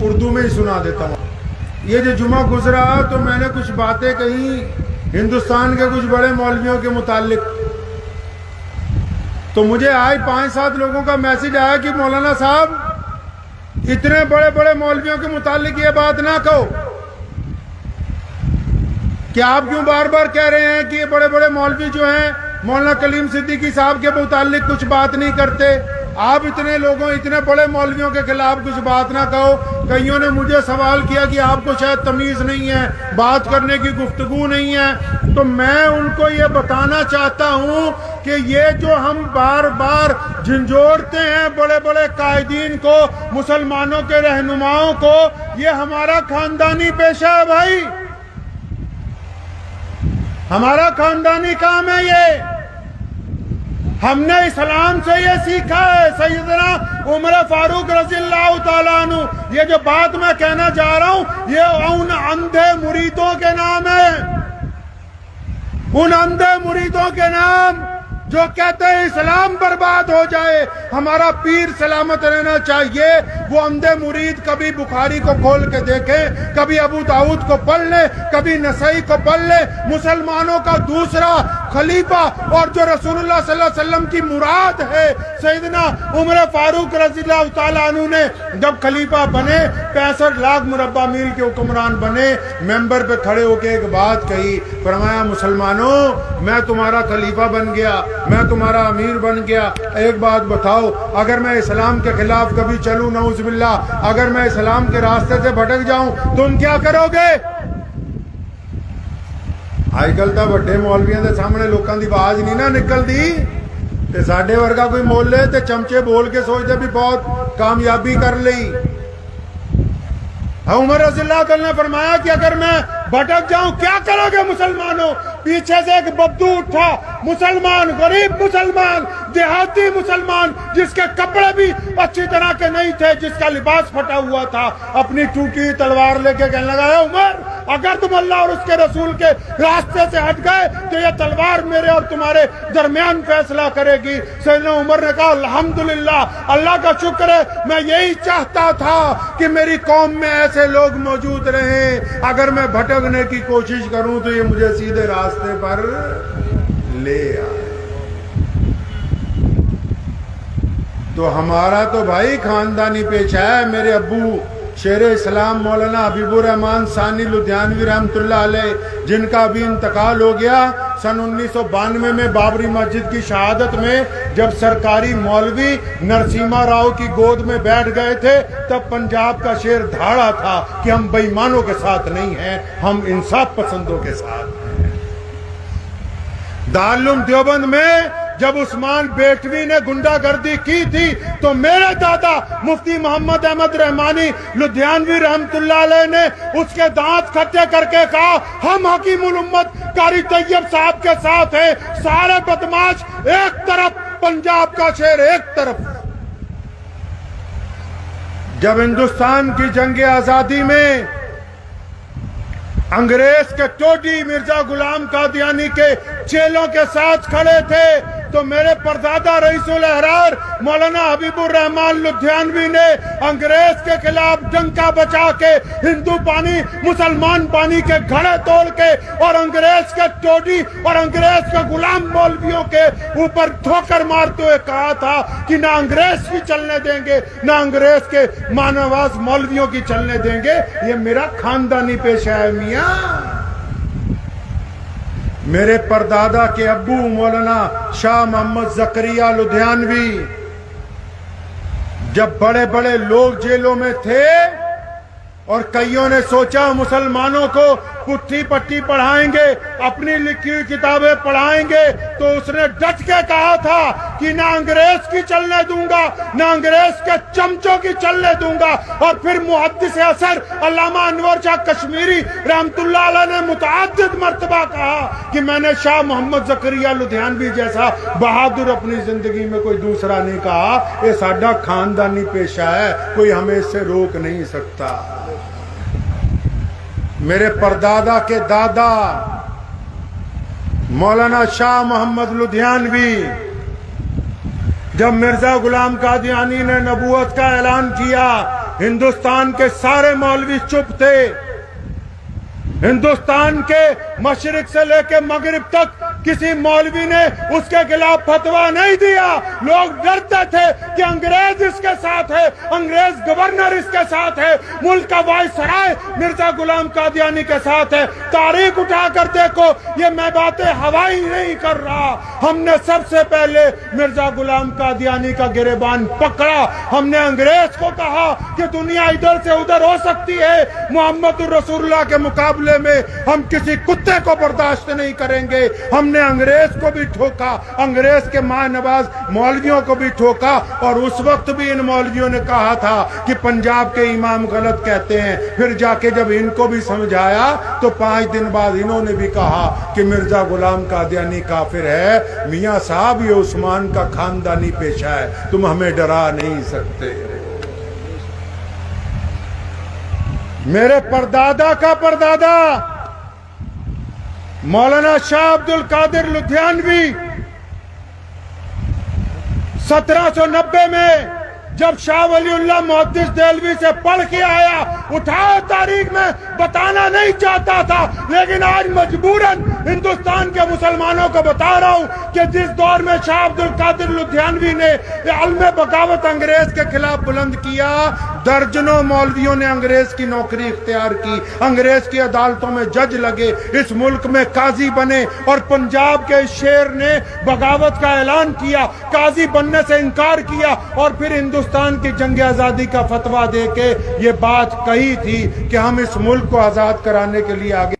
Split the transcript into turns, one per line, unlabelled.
اردو میں ہی سنا دیتا ہوں. یہ جو جمعہ گزرا تو میں نے کچھ باتیں کہیں ہندوستان کے کچھ بڑے مولویوں کے متعلق. تو مجھے آج 5-7 لوگوں کا میسج آیا کہ مولانا صاحب اتنے بڑے بڑے مولویوں کے متعلق یہ بات نہ کہو. کہ آپ کیوں بار بار کہہ رہے ہیں کہ یہ بڑے بڑے مولوی جو ہیں مولانا کلیم صدیقی صاحب کے متعلق کچھ بات نہیں کرتے. آپ اتنے بڑے مولویوں کے خلاف کچھ بات نہ کہو. کئیوں نے مجھے سوال کیا کہ آپ کو شاید تمیز نہیں ہے, بات کرنے کی گفتگو نہیں ہے. تو میں ان کو یہ بتانا چاہتا ہوں کہ یہ جو ہم بار بار جھنجھوڑتے ہیں بڑے بڑے قائدین کو, مسلمانوں کے رہنماؤں کو, یہ ہمارا خاندانی پیشہ ہے بھائی, ہمارا خاندانی کام ہے. یہ ہم نے اسلام سے یہ سیکھا ہے. سیدنا عمر فاروق رضی اللہ تعالیٰ عنہ, یہ جو بات میں کہنا جا رہا ہوں یہ ان اندھے مریدوں کے نام ہے, ان اندھے مریدوں کے نام جو کہتے ہیں اسلام برباد ہو جائے, ہمارا پیر سلامت رہنا چاہیے. وہ اندھے مرید کبھی بخاری کو کھول کے دیکھیں, کبھی ابو داؤد کو پڑھ لیں, کبھی نسائی کو پڑھ لیں. مسلمانوں کا دوسرا خلیفہ اور جو رسول اللہ صلی اللہ علیہ وسلم کی مراد ہے سیدنا عمر فاروق رضی اللہ تعالیٰ عنہ نے جب خلیفہ بنے, 65 لاکھ مربع میل کے حکمران بنے, ممبر پہ کھڑے ہو کے ایک بات کہی, فرمایا مسلمانوں میں تمہارا خلیفہ بن گیا, میں تمہارا امیر بن گیا, ایک بات بتاؤ اگر میں اسلام کے خلاف کبھی چلوں, نعوذ باللہ, اگر میں اسلام کے راستے سے بھٹک جاؤں تم کیا کرو گے؟ آج کل تو بڑے مولویاں دے سامنے لوکاں دی آواز نہیں نہ نکلدی, تے ساڈے ورگا کوئی مولے تے چمچے بول کے سوچتے بھی بہت کامیابی کر لئی. عمر رضی اللہ عنہ نے فرمایا کہ اگر میں بھٹک جاؤں کیا کرو گے مسلمانوں؟ پیچھے سے ایک بدو اٹھا, مسلمان, غریب مسلمان, دیہاتی مسلمان, جس کے کپڑے بھی اچھی طرح کے نہیں تھے, جس کا لباس پھٹا ہوا تھا, اپنی ٹوٹی تلوار لے کے کہنے لگا, عمر اگر تم اللہ اور اس کے رسول کے راستے سے ہٹ گئے تو یہ تلوار میرے اور تمہارے درمیان فیصلہ کرے گی. سیدنا عمر نے کہا الحمدللہ, اللہ کا شکر ہے, میں یہی چاہتا تھا کہ میری قوم میں ایسے لوگ موجود رہیں, اگر میں بھٹکنے کی کوشش کروں تو یہ مجھے سیدھے راستے پر لے آئے. تو ہمارا تو بھائی خاندانی پیشہ ہے. میرے ابو شیر اسلام مولانا حبیب الرحمان ثانی لدھیانوی رحمۃ اللہ علیہ, جن کا ابھی انتقال ہو گیا سن 1992 میں بابری مسجد کی شہادت میں, جب سرکاری مولوی نرسیما راؤ کی گود میں بیٹھ گئے تھے تب پنجاب کا شیر دھاڑا تھا کہ ہم بے ایمانوں کے ساتھ نہیں ہیں, ہم انصاف پسندوں کے ساتھ ہیں. دارالعلوم دیوبند میں جب عثمان بیٹوی نے گنڈا گردی کی تھی تو میرے دادا مفتی محمد احمد رحمانی لدھیانوی رحمت اللہ علیہ نے اس کے دانت کھٹے کر کے کہا, ہم حکیم الامت قاری طیب صاحب کے ساتھ ہیں, سارے بدماش ایک طرف, پنجاب کا شیر ایک طرف. جب ہندوستان کی جنگ آزادی میں انگریز کے ٹوڈی مرزا غلام قادیانی کے چیلوں کے ساتھ کھڑے تھے تو میرے پردادا رئیس الاحرار مولانا حبیب الرحمان لدھیانوی نے انگریز کے خلاف ڈنکا بچا کے ہندو پانی مسلمان پانی کے گھڑے توڑ کے اور انگریز کے ٹوڈی اور انگریز کے غلام مولویوں کے اوپر ٹھوکر مارتے ہوئے کہا تھا کہ نہ انگریز کی چلنے دیں گے نہ انگریز کے مانواز مولویوں کی چلنے دیں گے. یہ میرا خاندانی پیشہ ہے میاں. میرے پردادا کے ابو مولانا شاہ محمد زکریا لدھیانوی جب بڑے بڑے لوگ جیلوں میں تھے اور کئیوں نے سوچا مسلمانوں کو پٹھی پٹی پڑھائیں گے, اپنی لکھی ہوئی کتابیں پڑھائیں گے, تو اس نے ڈٹ کے کہا تھا کہ نہ انگریز کی چلنے دوں گا نہ انگریز کے چمچوں کی چلنے دوں گا. اور پھر محدث اثر علامہ انور شاہ کشمیری رحمت اللہ علیہ نے متعدد مرتبہ کہا کہ میں نے شاہ محمد زکریا لدھیانوی جیسا بہادر اپنی زندگی میں کوئی دوسرا نہیں کہا. یہ ساڈا خاندانی پیشہ ہے, کوئی ہمیں اس سے روک نہیں سکتا. میرے پردادا کے دادا مولانا شاہ محمد لدھیانوی جب مرزا غلام قادیانی نے نبوت کا اعلان کیا ہندوستان کے سارے مولوی چپ تھے. ہندوستان کے مشرق سے لے کے مغرب تک کسی مولوی نے اس کے خلاف فتویٰ نہیں دیا. لوگ ڈرتے تھے کہ انگریز اس کے ساتھ ہے, انگریز گورنر اس کے ساتھ ہے, ملک کا وائسرائے مرزا غلام قادیانی کے ساتھ ہے. تاریخ اٹھا کر دیکھو, یہ میں باتیں ہوائی نہیں کر رہا. ہم نے سب سے پہلے مرزا غلام قادیانی کا گریبان پکڑا. ہم نے انگریز کو کہا کہ دنیا ادھر سے ادھر ہو سکتی ہے, محمد رسول اللہ کے مقابلے میں ہم کسی کتے کو برداشت نہیں کریں گے. ہم نے انگریز کو بھی ٹھوکا, انگریز کے ماں نواز مولویوں کو بھی ٹھوکا, اور اس وقت بھی ان مولویوں نے کہا تھا کہ پنجاب کے امام غلط کہتے ہیں. پھر جا کے جب ان کو بھی سمجھایا تو 5 دن بعد انہوں نے بھی کہا کہ مرزا غلام قادیانی کافر ہے. میاں صاحب یہ عثمان کا خاندانی پیشہ ہے, تم ہمیں ڈرا نہیں سکتے. میرے پردادا کا پردادا مولانا شاہ عبد القادر لدھیانوی 1790 میں جب شاہ ولی اللہ محدث دہلوی سے پڑھ کے آیا, اٹھایا تاریخ میں بتانا نہیں چاہتا تھا, لیکن آج مجبوراً ہندوستان کے مسلمانوں کو بتا رہا ہوں کہ جس دور میں شاہ عبد القادر لدھیانوی نے علم بغاوت انگریز کے خلاف بلند کیا, درجنوں مولویوں نے انگریز کی نوکری اختیار کی, انگریز کی عدالتوں میں جج لگے, اس ملک میں قاضی بنے, اور پنجاب کے شیر نے بغاوت کا اعلان کیا, قاضی بننے سے انکار کیا, اور پھر ہندوستان کی جنگ آزادی کا فتویٰ دے کے یہ بات کہی تھی کہ ہم اس ملک کو آزاد کرانے کے لیے آگے